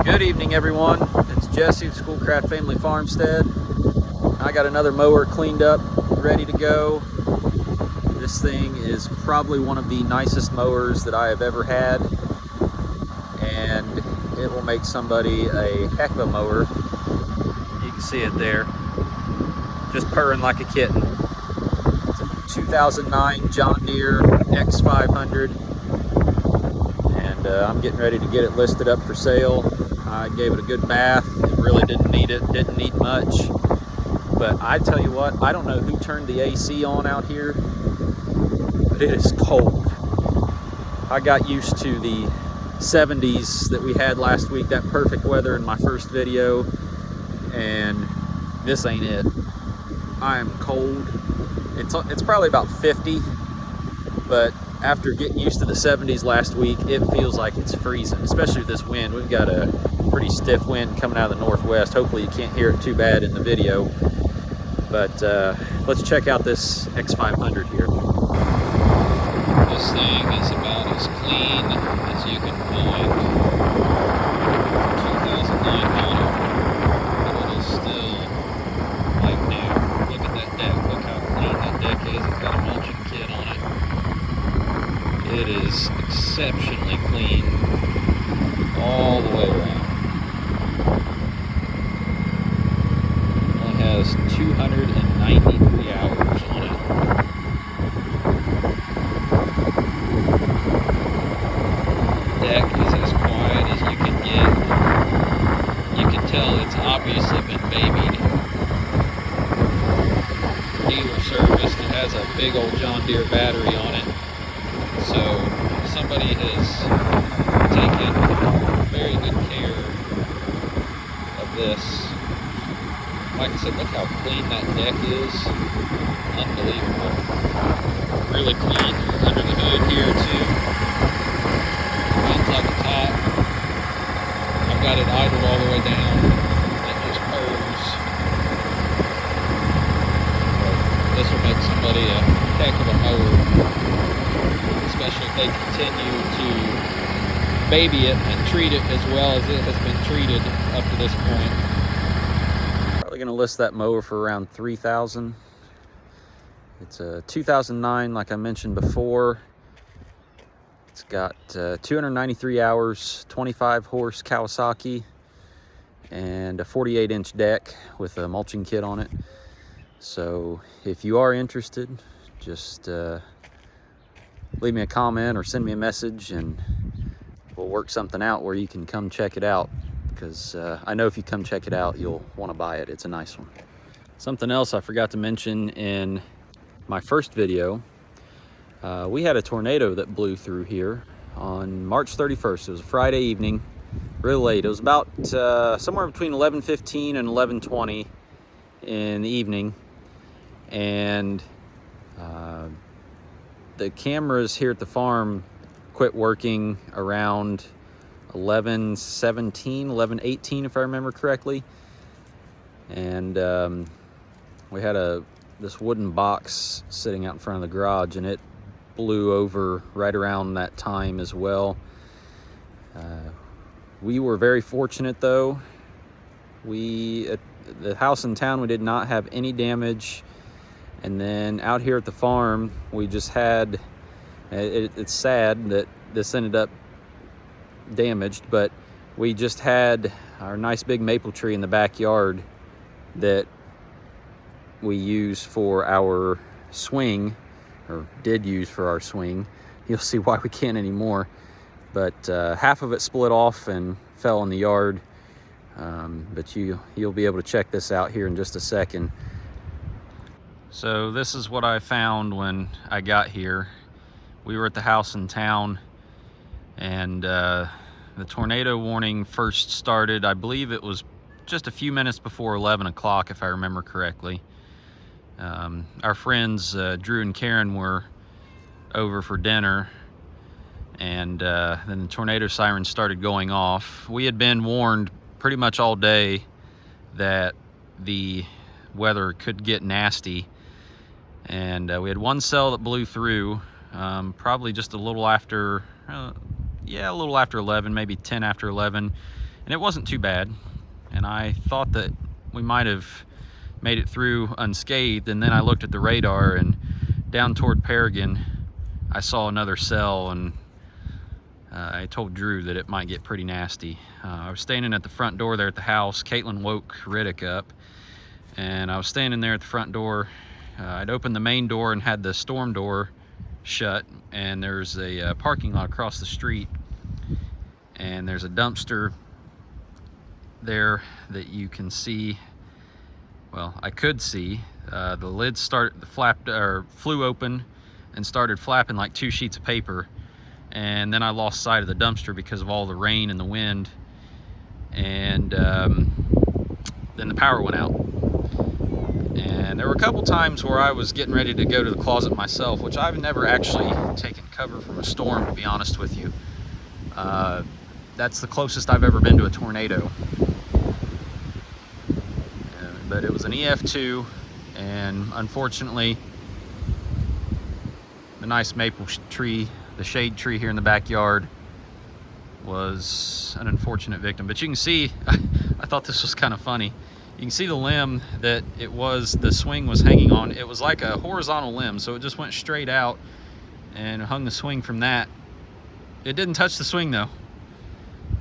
Good evening, everyone. It's Jesse of Schoolcraft Family Farmstead. I got another mower cleaned up, ready to go. This thing is probably one of the nicest mowers that I have ever had, and it will make somebody a heck of a mower. You can see it there, just purring like a kitten. It's a 2009 John Deere X500, and I'm getting ready to get it listed up for sale. I gave it a good bath. It really didn't need much. But I tell you what, I don't know who turned the AC on out here, but it is cold. I got used to the 70s that we had last week, that perfect weather in my first video, and this ain't it. I am cold. It's probably about 50, but after getting used to the 70s last week, it feels like it's freezing, especially with this wind. We've got a pretty stiff wind coming out of the northwest. Hopefully you can't hear it too bad in the video. But let's check out this X500 here. This thing is about as clean as you can find. 2009 model, but it is still like new. Look at that deck. Look how clean that deck is. It's got a mulching kit on it. It is exceptionally clean all the way around. It has 293 hours on it. Deck is as quiet as you can get. You can tell it's obviously been babied. Dealer serviced. It has a big old John Deere battery on it. So somebody has taken very good care of this. Like I said, look how clean that deck is. Unbelievable. Really clean under the hood here too. Runs on the top. I've got it idled all the way down. It just purrs. This will make somebody a heck of a mower, especially if they continue to baby it and treat it as well as it has been treated up to this point. Probably going to list that mower for around $3,000. It's a 2009, like I mentioned before. It's got 293 hours, 25 horse Kawasaki, and a 48-inch deck with a mulching kit on it. So if you are interested, just leave me a comment or send me a message, and we'll work something out where you can come check it out, because I know if you come check it out, you'll want to buy it. It's a nice one. Something else I forgot to mention in my first video, we had a tornado that blew through here on March 31st. It was a Friday evening, really late. It was about somewhere between 11:15 and 11:20 in the evening, and the cameras here at the farm quit working around 11:17, 11:18 if I remember correctly, and we had this wooden box sitting out in front of the garage, and it blew over right around that time as well. We were very fortunate though. At the house in town, we did not have any damage, and then out here at the farm, we just had, it's sad that this ended up damaged, but we just had our nice big maple tree in the backyard that we use for our swing, or did use for our swing. You'll see why we can't anymore, but half of it split off and fell in the yard. But you'll be able to check this out here in just a second. So this is what I found when I got here. We were at the house in town, and the tornado warning first started, I believe it was just a few minutes before 11 o'clock, if I remember correctly. Our friends Drew and Karen were over for dinner, and then the tornado sirens started going off. We had been warned pretty much all day that the weather could get nasty, and we had one cell that blew through probably just a little after 11, maybe 10 after 11, and it wasn't too bad. And I thought that we might have made it through unscathed, and then I looked at the radar, and down toward Paragon I saw another cell, and I told Drew that it might get pretty nasty. I was standing at the front door there at the house. Caitlin woke Riddick up, and I was standing there at the front door. I'd opened the main door and had the storm door shut, and there's a parking lot across the street, and there's a dumpster there that you can see. Well, I could see the lid flew open and started flapping like 2 sheets of paper, and then I lost sight of the dumpster because of all the rain and the wind, and then the power went out. And there were a couple times where I was getting ready to go to the closet myself, which I've never actually taken cover from a storm, to be honest with you. That's the closest I've ever been to a tornado. But it was an EF2, and unfortunately the nice maple tree, the shade tree here in the backyard, was an unfortunate victim. But you can see, I thought this was kind of funny. You can see the limb that the swing was hanging on. It was like a horizontal limb, so it just went straight out and hung the swing from that. It didn't touch the swing though.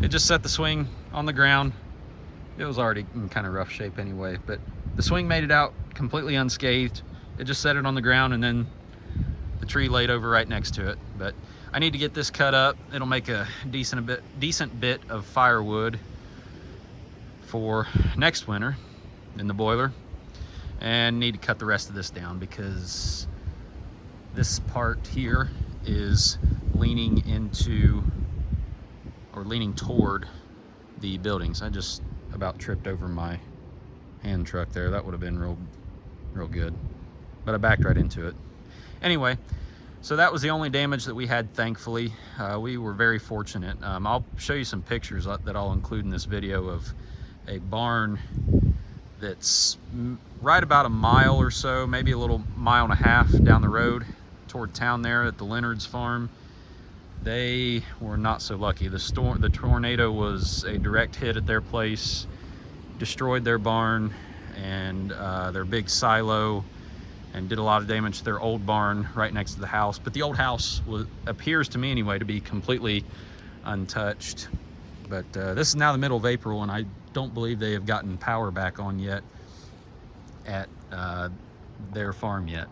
It just set the swing on the ground. It was already in kind of rough shape anyway, but the swing made it out completely unscathed. It just set it on the ground, and then the tree laid over right next to it. But I need to get this cut up. It'll make a decent bit of firewood for next winter in the boiler, and need to cut the rest of this down because this part here is leaning toward the buildings. I just about tripped over my hand truck there. That would have been real good, but I backed right into it. Anyway, so that was the only damage that we had, thankfully. We were very fortunate. I'll show you some pictures that I'll include in this video of a barn that's right about a mile or so, maybe a little mile and a half down the road toward town there at the Leonard's farm. They were not so lucky. The tornado was a direct hit at their place, destroyed their barn and their big silo, and did a lot of damage to their old barn right next to the house. But the old house appears to me anyway to be completely untouched. But this is now the middle of April, and I don't believe they have gotten power back on yet at their farm yet.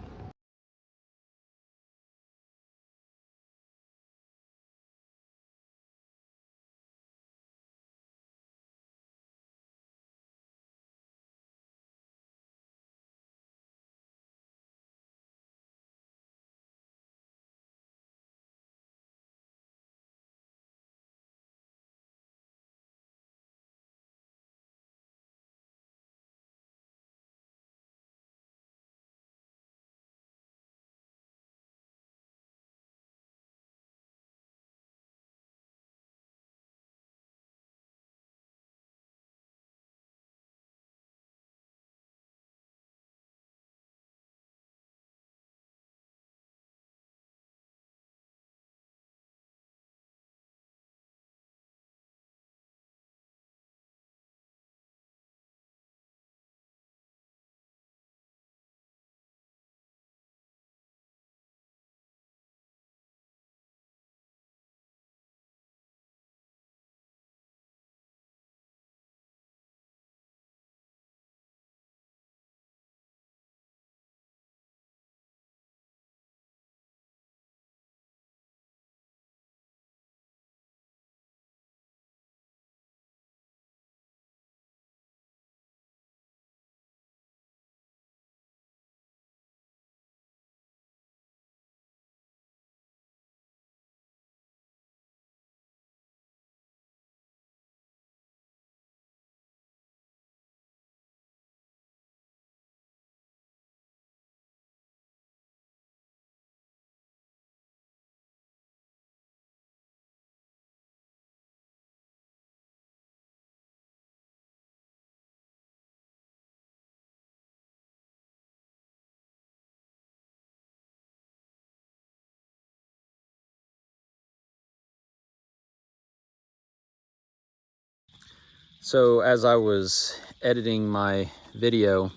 So as I was editing my video,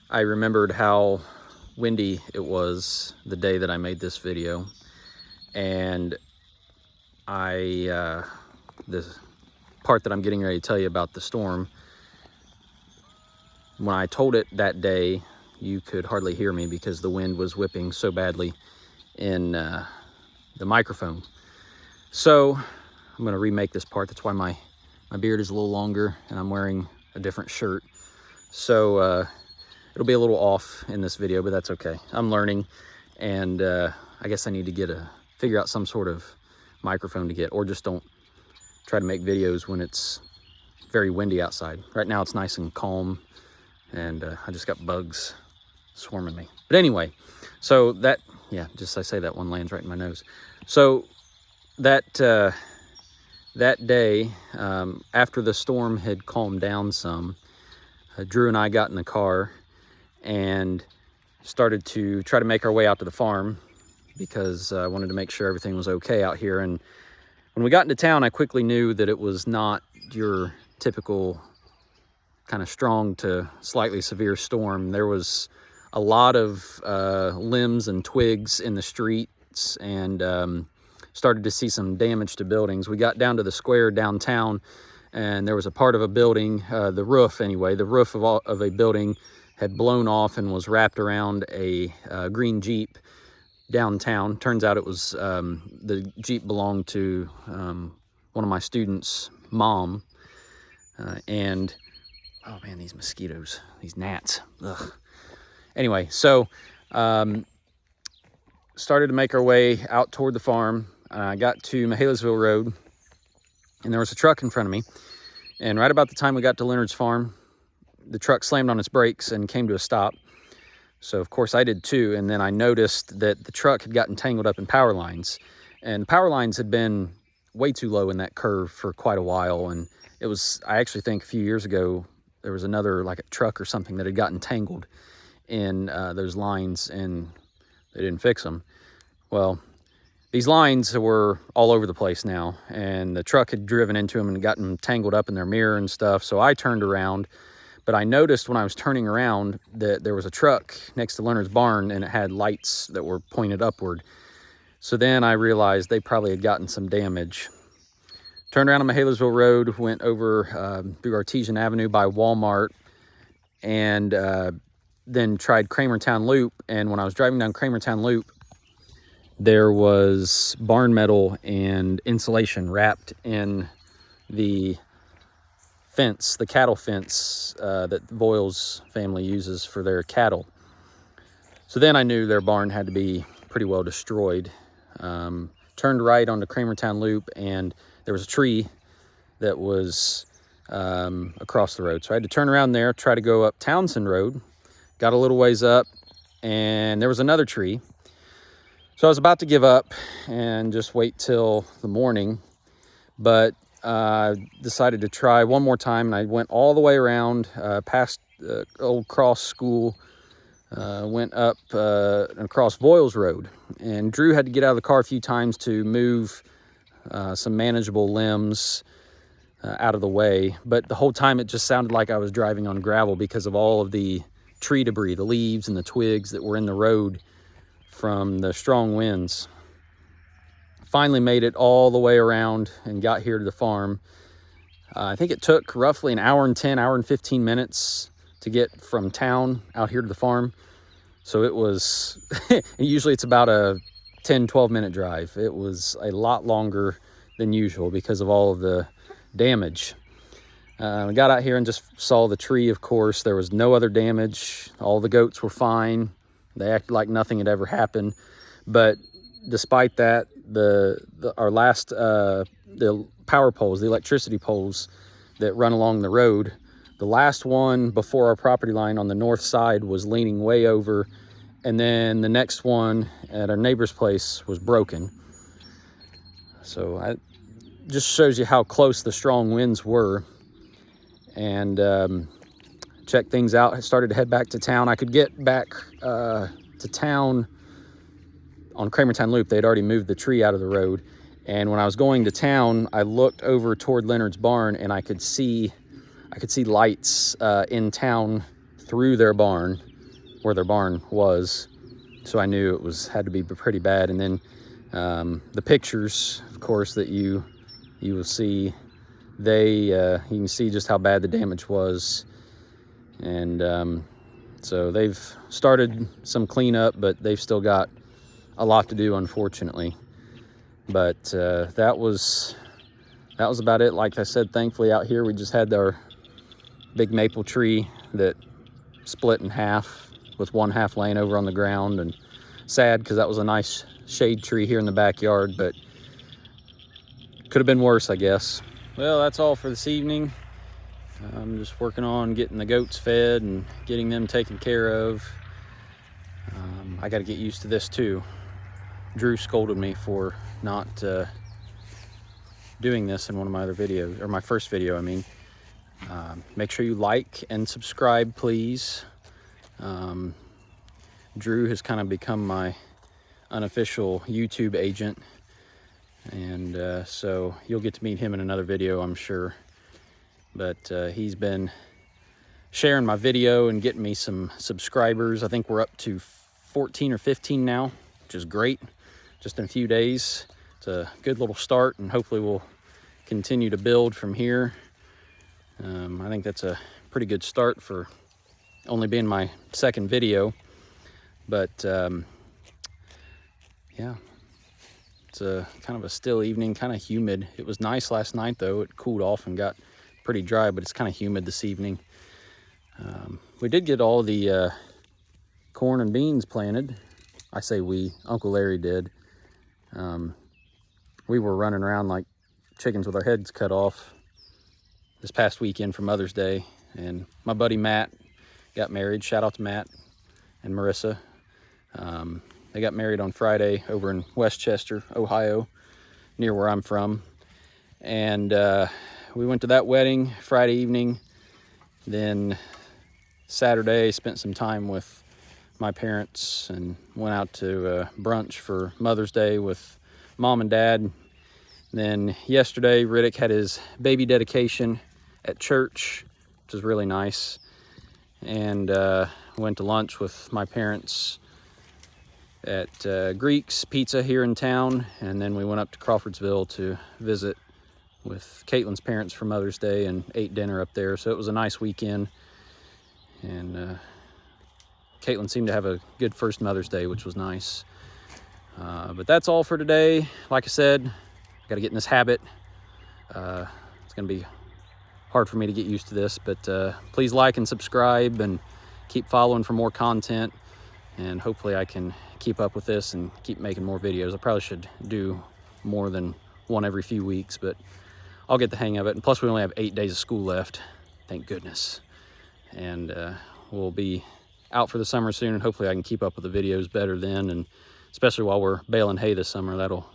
I remembered how windy it was the day that I made this video. And the part that I'm getting ready to tell you about the storm, when I told it that day, you could hardly hear me because the wind was whipping so badly in the microphone. So I'm going to remake this part. That's why my beard is a little longer and I'm wearing a different shirt. So it'll be a little off in this video, but that's okay. I'm learning, and I guess I need to figure out some sort of microphone to get, or just don't try to make videos when it's very windy outside. Right now it's nice and calm, and I just got bugs swarming me. But anyway, so that, yeah, just I say that one lands right in my nose. So that day, after the storm had calmed down some, Drew and I got in the car and started to try to make our way out to the farm because I wanted to make sure everything was okay out here. And when we got into town, I quickly knew that it was not your typical kind of strong to slightly severe storm. There was a lot of limbs and twigs in the streets, and started to see some damage to buildings. We got down to the square downtown, and there was a part of a building, the roof anyway, the roof of a building had blown off and was wrapped around a green Jeep downtown. Turns out it was, the Jeep belonged to one of my students' mom. And, oh man, these mosquitoes, these gnats, ugh. Anyway, so started to make our way out toward the farm. I got to Martinsville Road, and there was a truck in front of me. And right about the time we got to Leonard's farm, the truck slammed on its brakes and came to a stop. So of course I did too. And then I noticed that the truck had gotten tangled up in power lines, and power lines had been way too low in that curve for quite a while. And it was, I actually think a few years ago, there was another, like a truck or something, that had gotten tangled in those lines, and they didn't fix them. Well, these lines were all over the place now, and the truck had driven into them and gotten tangled up in their mirror and stuff. So I turned around, but I noticed when I was turning around that there was a truck next to Leonard's barn, and it had lights that were pointed upward. So then I realized they probably had gotten some damage. Turned around on Martinsville Road, went over through Artesian Avenue by Walmart, and then tried Kramertown Loop. And when I was driving down Kramertown Loop, there was barn metal and insulation wrapped in the fence, the cattle fence that Voiles family uses for their cattle. So then I knew their barn had to be pretty well destroyed. Turned right onto Kramertown Loop, and there was a tree that was across the road. So I had to turn around there, try to go up Townsend Road. Got a little ways up, and there was another tree. So I was about to give up and just wait till the morning, but decided to try one more time, and I went all the way around past Old Cross School, went up across Voiles Road, and Drew had to get out of the car a few times to move some manageable limbs out of the way. But the whole time it just sounded like I was driving on gravel because of all of the tree debris, the leaves and the twigs that were in the road from the strong winds. Finally made it all the way around and got here to the farm. I think it took roughly an hour and 15 minutes to get from town out here to the farm. So it was, usually it's about a 10-12 minute drive. It was a lot longer than usual because of all of the damage. I got out here and just saw the tree, of course. There was no other damage. All the goats were fine. They acted like nothing had ever happened. But despite that, the power poles, the electricity poles that run along the road, the last one before our property line on the north side was leaning way over, and then the next one at our neighbor's place was broken. So it just shows you how close the strong winds were. And checked things out. I started to head back to town. I could get back to town on Kramertown Loop. They'd already moved the tree out of the road, And when I was going to town, I looked over toward Leonard's barn, and I could see lights in town through their barn, where their barn was. So I knew it had to be pretty bad. And then the pictures, of course, that you will see, you can see just how bad the damage was. And so they've started some cleanup, but they've still got a lot to do, unfortunately. But that was about it. Like I said, thankfully out here we just had our big maple tree that split in half, with one half laying over on the ground. And sad, because that was a nice shade tree here in the backyard, but could have been worse, I guess. Well, that's all for this evening. I'm just working on getting the goats fed and getting them taken care of. I got to get used to this too. Drew scolded me for not doing this in one of my other videos, or my first video, I mean. Make sure you like and subscribe, please. Drew has kind of become my unofficial YouTube agent, and so you'll get to meet him in another video, I'm sure. But he's been sharing my video and getting me some subscribers. I think we're up to 14 or 15 now, which is great. Just in a few days. It's a good little start, and hopefully we'll continue to build from here. I think that's a pretty good start for only being my second video. But yeah, it's a kind of a still evening, kind of humid. It was nice last night though. It cooled off and got pretty dry, but it's kind of humid this evening. We did get all the corn and beans planted. I say we, Uncle Larry did. We were running around like chickens with our heads cut off this past weekend for Mother's Day, and my buddy Matt got married. Shout out to Matt and Marissa. They got married on Friday over in Westchester, Ohio, near where I'm from. And we went to that wedding Friday evening. Then Saturday, spent some time with my parents and went out to brunch for Mother's Day with Mom and Dad. Then yesterday, Riddick had his baby dedication at church, which was really nice. And went to lunch with my parents at Greek's Pizza here in town. And then we went up to Crawfordsville to visit with Caitlin's parents for Mother's Day and ate dinner up there. So it was a nice weekend. And Caitlin seemed to have a good first Mother's Day, which was nice. But that's all for today. Like I said, I got to get in this habit. It's going to be hard for me to get used to this, but please like and subscribe and keep following for more content. And hopefully I can keep up with this and keep making more videos. I probably should do more than one every few weeks, but I'll get the hang of it. And plus we only have 8 days of school left. Thank goodness. And we'll be out for the summer soon, and hopefully I can keep up with the videos better then, and especially while we're baling hay this summer, that'll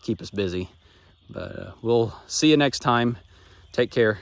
keep us busy. But we'll see you next time. Take care.